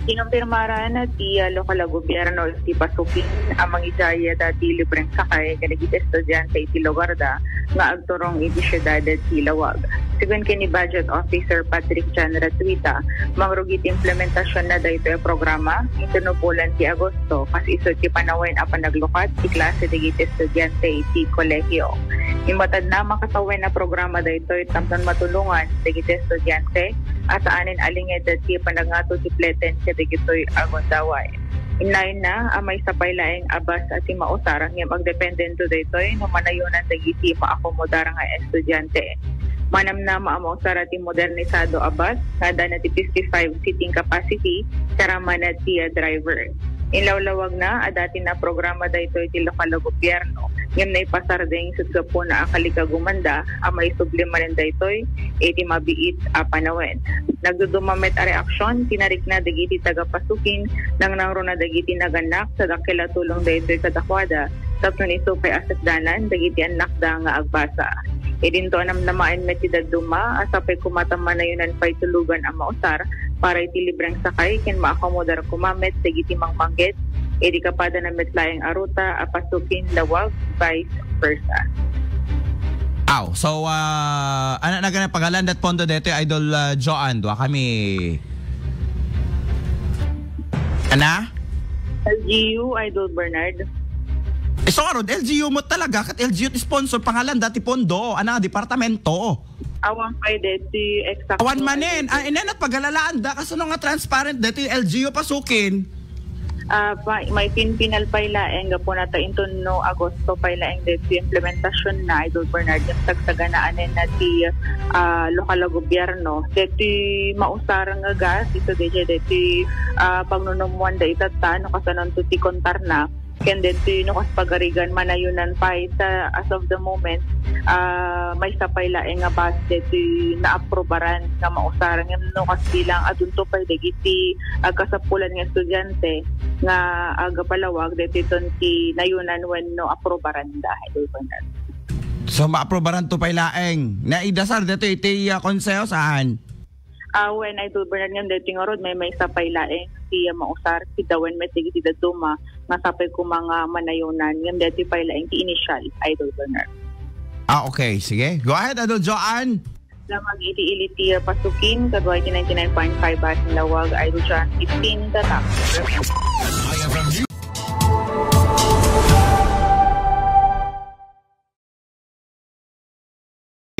Kinumpirmara na ti lokal a gobyerno ti pasukin amang isaya dati libreng sakay kanagit estudyante iti lugar da nga agturong iti syudad ti Lawag. Sigun kini Budget Officer Patrick Chan Ratwita, mangrugit implementasyon na dayto a programa itinupulan ti Agosto kas iso ti panawen a panaglukat ti klase dagiti estudyante iti kolegyo. Imatad na makasawen na programa dayto tamtan matulungan dagiti estudyante at saanin alinged ti panangato ti pleten digitoy agondaway. Inlain na amay sapay laeng abas at si mausarang yung magdependento ditoy no manayunan dagiti maakomodar nga estudyante. Manam na maamausar at modernisado abas kada na ti 55 seating capacity karaman na ti driver. Inlawlawag na dati na programa daytoy ti lokal na gobyerno ngem na ipasar ding susgapo na akalika gumanda amay sublimanen daytoy iti mabiit a panawen. Nagdudumamet a reaksyon tinarik na dagiti tagapasukin nang nangro na dagiti naganak sa dakila tulong daytoy kadakwada tapno iso pay asasdanan dagiti anak da nga agbasa. Idinto namnamaen met ti daduma asapay kumatama na yunan pay tulugan ang mausar para iti libreng sakay ken maakomodar kumamet dagiti mangmanggit edi kapada na metlayeng aruta apasukin Lawag vice versa. So anak na ganang pagalan dat pondo dito Idol Joanne dua kami ana LGU Idol Bernard. So aron LGU mo talaga kat LGU sponsor pangalan dati pondo ana departamento. Awang kay deti exact. Awan manen inenat pagalalaan da kaso nga transparent dito LGU pasukin. May pinal pailaeng po nata inton no Agosto pailaeng dito implementasyon na Idol Bernard yung tagsaganaanin na ti lokal na gobyerno dito mausarang nga gas ito dito pagnunumuan da itata no kasanon to ti kontar na ken dito no kas pagarigan manayunan pa sa as of the moment may sapay laeng nga bas dito na-aprobaran nga mausarang yung no kas bilang adunto pa dagiti kasapulan ng estudyante nga aga palawag dito ti nayunan when no aprobaran da Idol Bernard. So ma-aprobaran to pay laeng na idasar dito iti konseho saan? When Idol Bernard ngam dito nga rod may sapay laeng ti mausar ti dawen met ti daduma nga sapay ko mga manayunan ngam dito pay laeng ti initial Idol Bernard. Okay, sige. Go ahead Idol Joanne. Lamang iti pasukin kagaway ti 99.5 Lawag Idol Joanne 15 tatak.